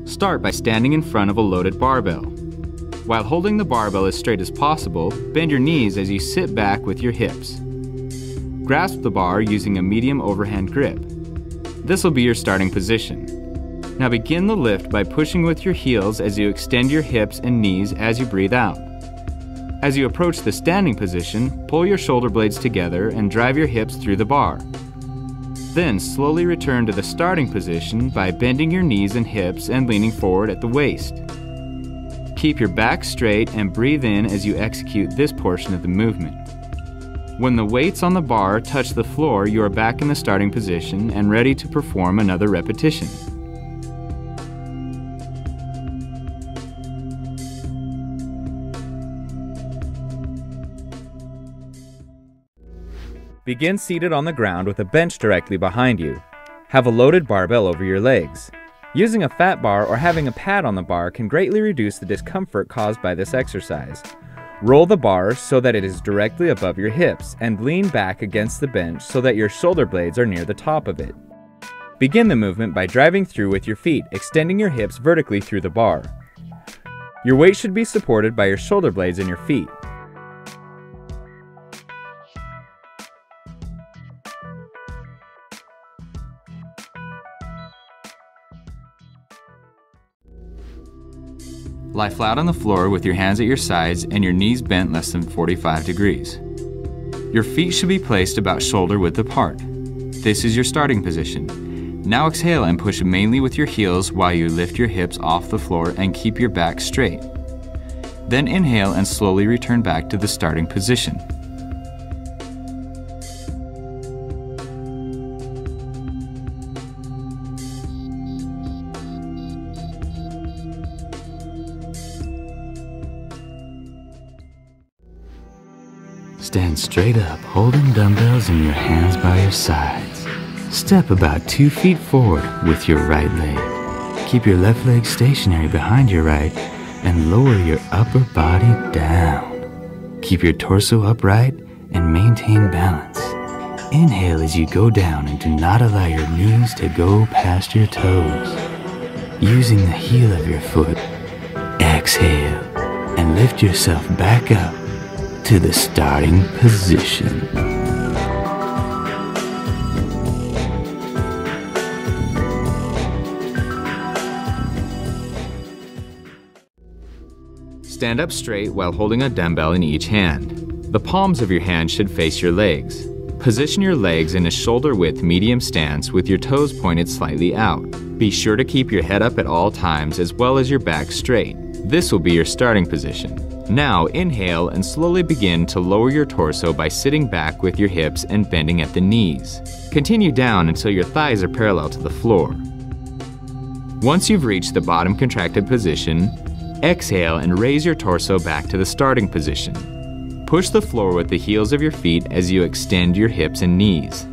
Start by standing in front of a loaded barbell. While holding the barbell as straight as possible, bend your knees as you sit back with your hips. Grasp the bar using a medium overhand grip. This will be your starting position. Now begin the lift by pushing with your heels as you extend your hips and knees as you breathe out. As you approach the standing position, pull your shoulder blades together and drive your hips through the bar. Then slowly return to the starting position by bending your knees and hips and leaning forward at the waist. Keep your back straight and breathe in as you execute this portion of the movement. When the weights on the bar touch the floor, you are back in the starting position and ready to perform another repetition. Begin seated on the ground with a bench directly behind you. Have a loaded barbell over your legs. Using a fat bar or having a pad on the bar can greatly reduce the discomfort caused by this exercise. Roll the bar so that it is directly above your hips and lean back against the bench so that your shoulder blades are near the top of it. Begin the movement by driving through with your feet, extending your hips vertically through the bar. Your weight should be supported by your shoulder blades and your feet. Lie flat on the floor with your hands at your sides and your knees bent less than 45 degrees. Your feet should be placed about shoulder width apart. This is your starting position. Now exhale and push mainly with your heels while you lift your hips off the floor and keep your back straight. Then inhale and slowly return back to the starting position. Stand straight up, holding dumbbells in your hands by your sides. Step about 2 feet forward with your right leg. Keep your left leg stationary behind your right and lower your upper body down. Keep your torso upright and maintain balance. Inhale as you go down and do not allow your knees to go past your toes. Using the heel of your foot, exhale and lift yourself back up to the starting position. Stand up straight while holding a dumbbell in each hand. The palms of your hands should face your legs. Position your legs in a shoulder-width medium stance with your toes pointed slightly out. Be sure to keep your head up at all times as well as your back straight. This will be your starting position. Now inhale and slowly begin to lower your torso by sitting back with your hips and bending at the knees. Continue down until your thighs are parallel to the floor. Once you've reached the bottom contracted position, exhale and raise your torso back to the starting position. Push the floor with the heels of your feet as you extend your hips and knees.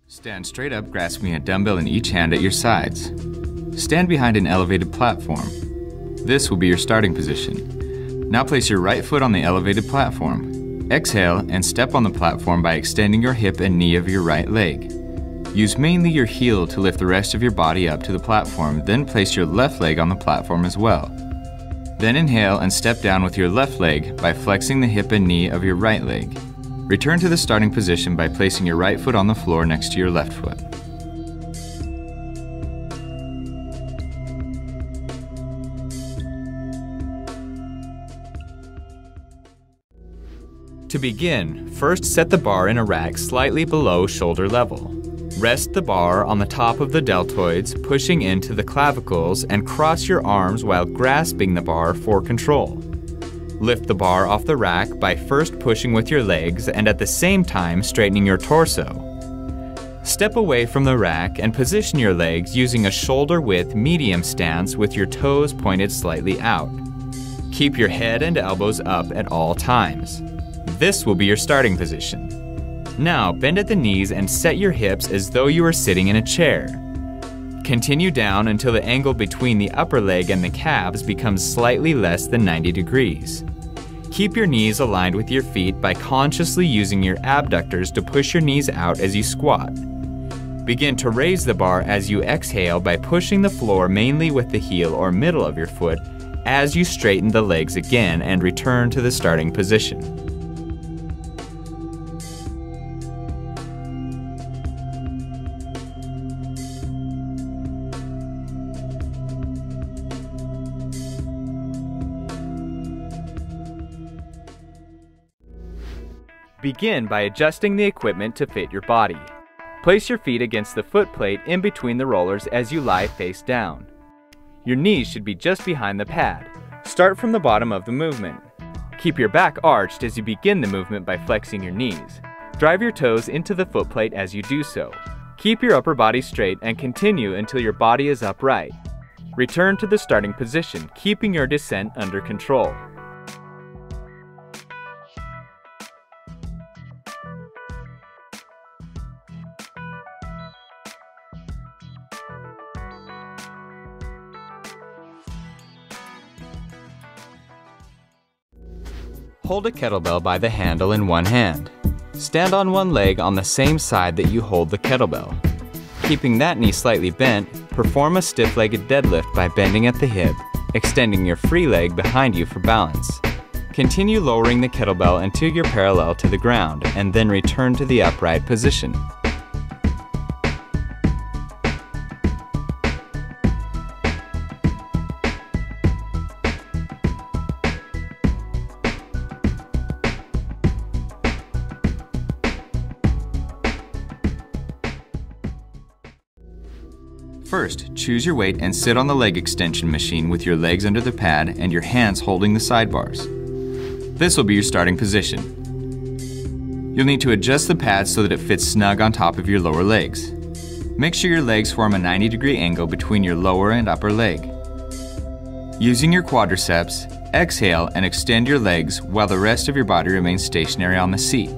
Stand straight up, grasping a dumbbell in each hand at your sides. Stand behind an elevated platform. This will be your starting position. Now place your right foot on the elevated platform. Exhale and step on the platform by extending your hip and knee of your right leg. Use mainly your heel to lift the rest of your body up to the platform, then place your left leg on the platform as well. Then inhale and step down with your left leg by flexing the hip and knee of your right leg. Return to the starting position by placing your right foot on the floor next to your left foot. To begin, first set the bar in a rack slightly below shoulder level. Rest the bar on the top of the deltoids, pushing into the clavicles, and cross your arms while grasping the bar for control. Lift the bar off the rack by first pushing with your legs and at the same time straightening your torso. Step away from the rack and position your legs using a shoulder-width medium stance with your toes pointed slightly out. Keep your head and elbows up at all times. This will be your starting position. Now bend at the knees and set your hips as though you were sitting in a chair. Continue down until the angle between the upper leg and the calves becomes slightly less than 90 degrees. Keep your knees aligned with your feet by consciously using your abductors to push your knees out as you squat. Begin to raise the bar as you exhale by pushing the floor mainly with the heel or middle of your foot as you straighten the legs again and return to the starting position. Begin by adjusting the equipment to fit your body. Place your feet against the foot plate in between the rollers as you lie face down. Your knees should be just behind the pad. Start from the bottom of the movement. Keep your back arched as you begin the movement by flexing your knees. Drive your toes into the foot plate as you do so. Keep your upper body straight and continue until your body is upright. Return to the starting position, keeping your descent under control. Hold a kettlebell by the handle in one hand. Stand on one leg on the same side that you hold the kettlebell. Keeping that knee slightly bent, perform a stiff-legged deadlift by bending at the hip, extending your free leg behind you for balance. Continue lowering the kettlebell until you're parallel to the ground, and then return to the upright position. First, choose your weight and sit on the leg extension machine with your legs under the pad and your hands holding the sidebars. This will be your starting position. You'll need to adjust the pad so that it fits snug on top of your lower legs. Make sure your legs form a 90-degree angle between your lower and upper leg. Using your quadriceps, exhale and extend your legs while the rest of your body remains stationary on the seat.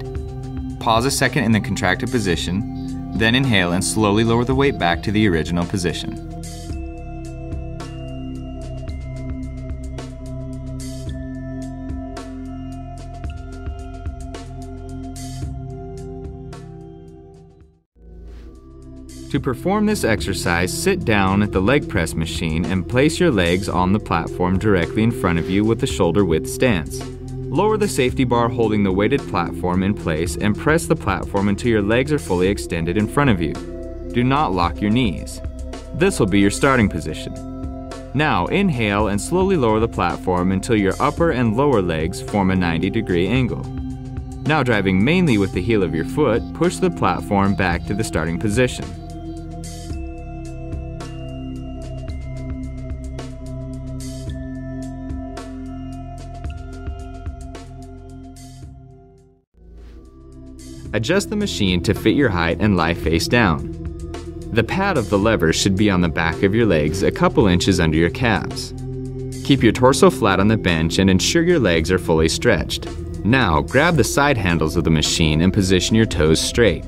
Pause a second in the contracted position, then inhale and slowly lower the weight back to the original position. To perform this exercise, sit down at the leg press machine and place your legs on the platform directly in front of you with a shoulder width stance. Lower the safety bar holding the weighted platform in place and press the platform until your legs are fully extended in front of you. Do not lock your knees. This will be your starting position. Now inhale and slowly lower the platform until your upper and lower legs form a 90-degree angle. Now driving mainly with the heel of your foot, push the platform back to the starting position. Adjust the machine to fit your height and lie face down. The pad of the levers should be on the back of your legs a couple inches under your calves. Keep your torso flat on the bench and ensure your legs are fully stretched. Now grab the side handles of the machine and position your toes straight.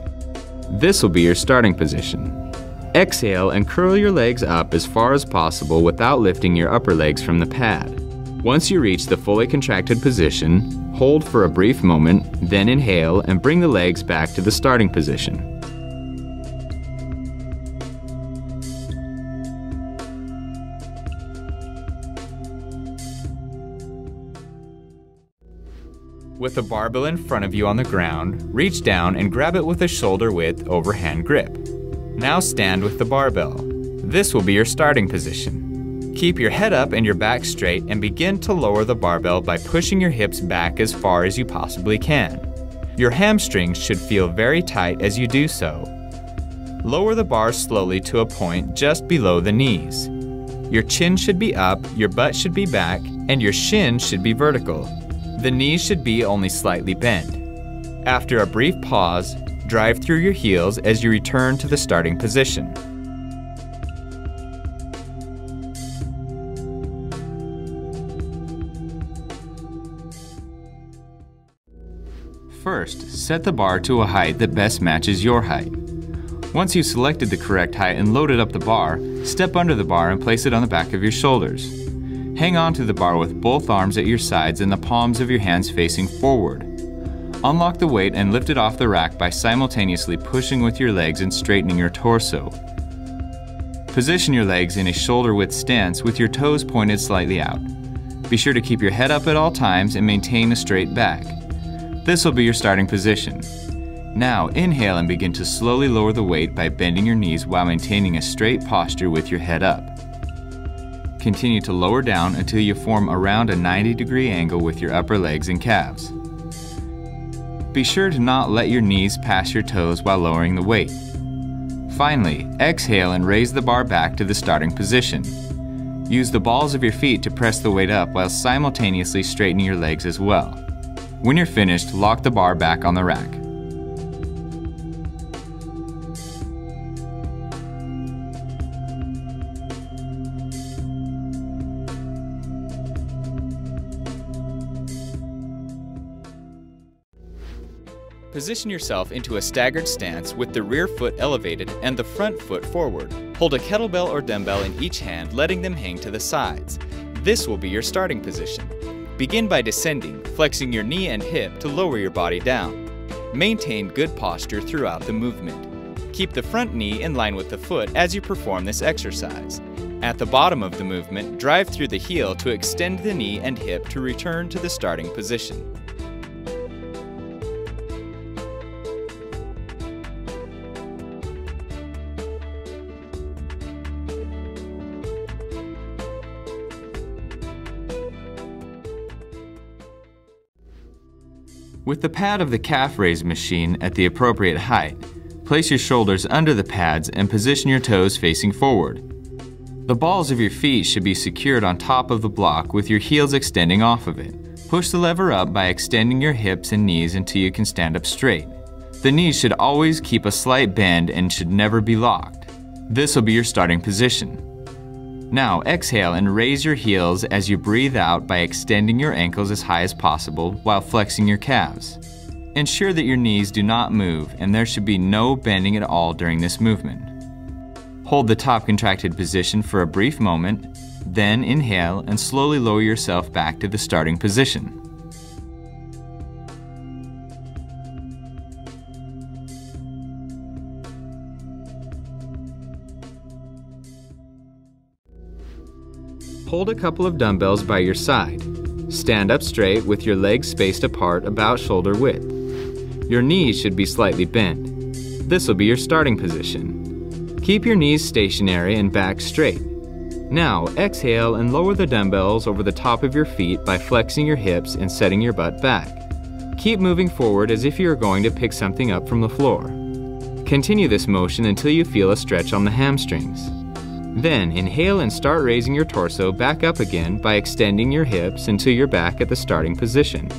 This will be your starting position. Exhale and curl your legs up as far as possible without lifting your upper legs from the pad. Once you reach the fully contracted position, hold for a brief moment, then inhale and bring the legs back to the starting position. With the barbell in front of you on the ground, reach down and grab it with a shoulder width overhand grip. Now stand with the barbell. This will be your starting position. Keep your head up and your back straight and begin to lower the barbell by pushing your hips back as far as you possibly can. Your hamstrings should feel very tight as you do so. Lower the bar slowly to a point just below the knees. Your chin should be up, your butt should be back, and your shin should be vertical. The knees should be only slightly bent. After a brief pause, drive through your heels as you return to the starting position. First, set the bar to a height that best matches your height. Once you've selected the correct height and loaded up the bar, Step under the bar and place it on the back of your shoulders. Hang on to the bar with both arms at your sides and the palms of your hands facing forward. Unlock the weight and lift it off the rack by simultaneously pushing with your legs and straightening your torso. Position your legs in a shoulder-width stance with your toes pointed slightly out. Be sure to keep your head up at all times and maintain a straight back. This will be your starting position. Now inhale and begin to slowly lower the weight by bending your knees while maintaining a straight posture with your head up. Continue to lower down until you form around a 90-degree angle with your upper legs and calves. Be sure to not let your knees pass your toes while lowering the weight. Finally, exhale and raise the bar back to the starting position. Use the balls of your feet to press the weight up while simultaneously straightening your legs as well. When you're finished, lock the bar back on the rack. Position yourself into a staggered stance with the rear foot elevated and the front foot forward. Hold a kettlebell or dumbbell in each hand, letting them hang to the sides. This will be your starting position. Begin by descending, flexing your knee and hip to lower your body down. Maintain good posture throughout the movement. Keep the front knee in line with the foot as you perform this exercise. At the bottom of the movement, drive through the heel to extend the knee and hip to return to the starting position. With the pad of the calf raise machine at the appropriate height, place your shoulders under the pads and position your toes facing forward. The balls of your feet should be secured on top of the block with your heels extending off of it. Push the lever up by extending your hips and knees until you can stand up straight. The knees should always keep a slight bend and should never be locked. This will be your starting position. Now exhale and raise your heels as you breathe out by extending your ankles as high as possible while flexing your calves. Ensure that your knees do not move and there should be no bending at all during this movement. Hold the top contracted position for a brief moment, then inhale and slowly lower yourself back to the starting position. Hold a couple of dumbbells by your side. Stand up straight with your legs spaced apart about shoulder width. Your knees should be slightly bent. This will be your starting position. Keep your knees stationary and back straight. Now exhale and lower the dumbbells over the top of your feet by flexing your hips and setting your butt back. Keep moving forward as if you are going to pick something up from the floor. Continue this motion until you feel a stretch on the hamstrings. Then inhale and start raising your torso back up again by extending your hips until you're back at the starting position.